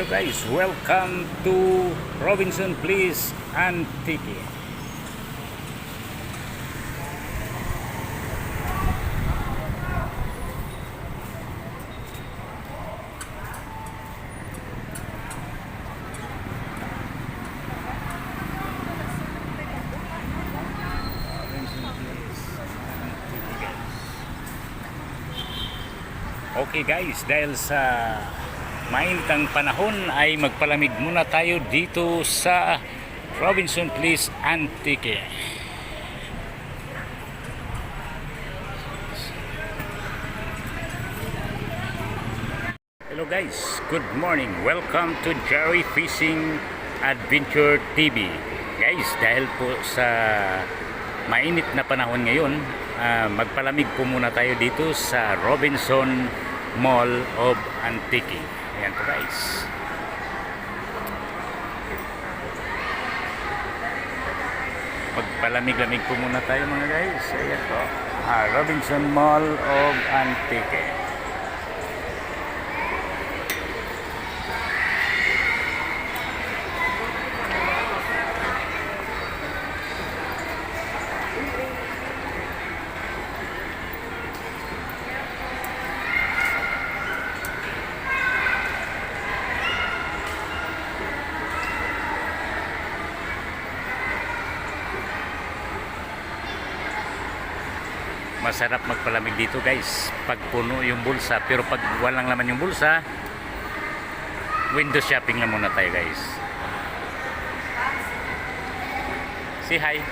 Hello guys, welcome to Robinson Place Antique. Okay guys, dahil sa mainit ang panahon ay magpalamig muna tayo dito sa Robinson Place Antique. Hello guys, good morning. Welcome to Jerry Fishing Adventure TV. Guys, dahil po sa mainit na panahon ngayon, magpalamig po muna tayo dito sa Robinson Mall of Antique. Ayan po guys. Magpalamig-lamig po muna tayo mga guys. Ayan po. Robinson Mall of Antique. Masarap magpalamig dito guys pag puno yung bulsa, pero pag walang laman yung bulsa, window shopping na muna tayo guys. Say hi.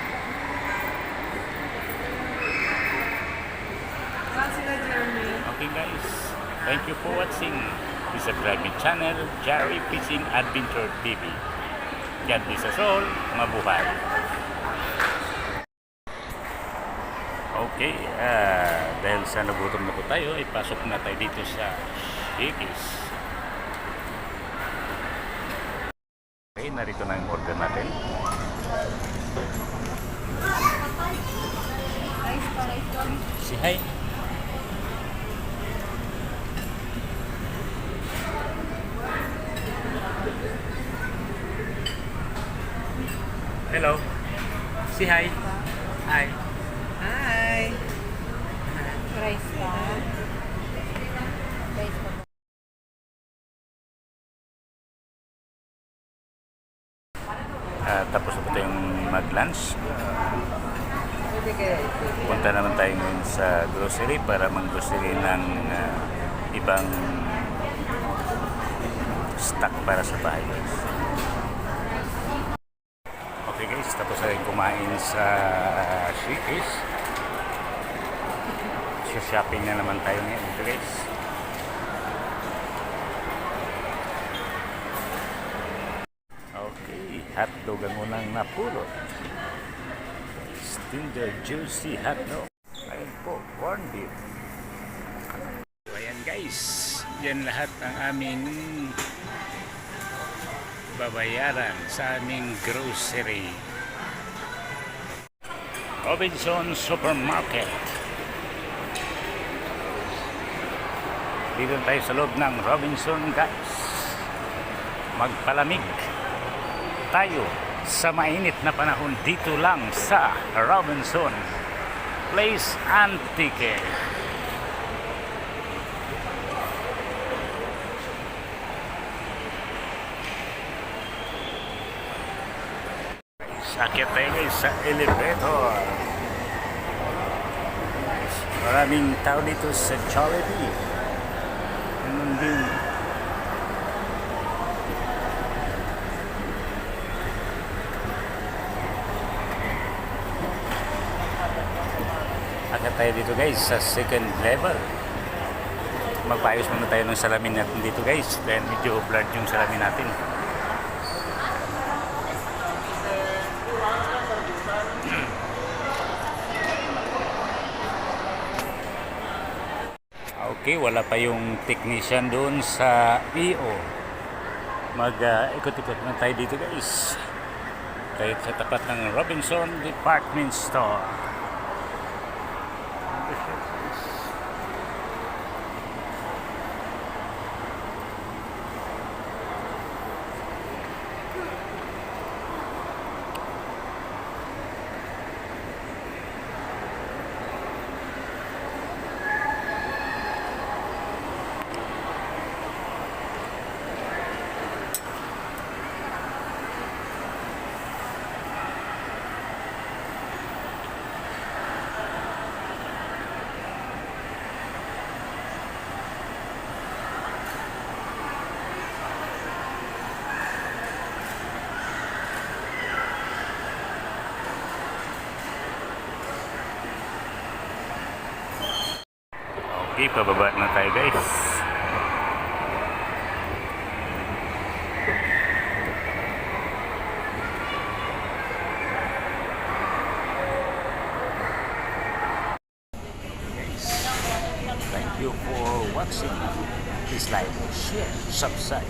Okay guys, thank you for watching. Subscribe my channel, Jerry Fishing Adventure TV. God bless us all. Mabuhay. Okay, dahil sa nagutom na po tayo, ipasok na tayo dito sa Shakey's. Okay, narito na yung order natin. Si hi. Hello. Si hi. Hi. Hi. Rice pa. Rice pa. Tapos na po tayong mag-lunch. Punta naman tayo ngayon sa grocery para mag-grocery ng ibang stock para sa bahay guys. Okay guys, tapos na rin kumain sa Shakey's. Shopping na naman tayo ngayon dito guys. Okay, hotdog ang unang napulot. Tender juicy hotdog. Ayun po, corned beef. So, ayan guys, yan lahat ang aming babayaran sa aming grocery. Robinson Supermarket. Dito tayo sa loob ng Robinson guys. Magpalamig tayo sa mainit na panahon dito lang sa Robinson Place Antique. Sakit tayo guys sa elevator. Maraming tao dito sa Jollibee. Ganun din. Akit tayo dito guys sa second level. Magpaayos muna tayo ng salamin natin dito guys. Dahil medyo blurred yung salamin natin. Okay, wala pa yung technician doon sa EO. Mag-ikot-ikot na tayo dito guys. Tayo sa tapat ng Robinson Department Store. Okay, pababa na tayo guys. Thank you for watching. Please like, share, subscribe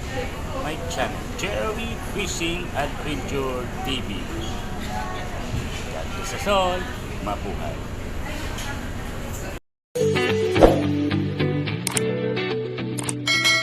my channel, Jerry Fishing Adventure TV. God bless us all. Mabuhay.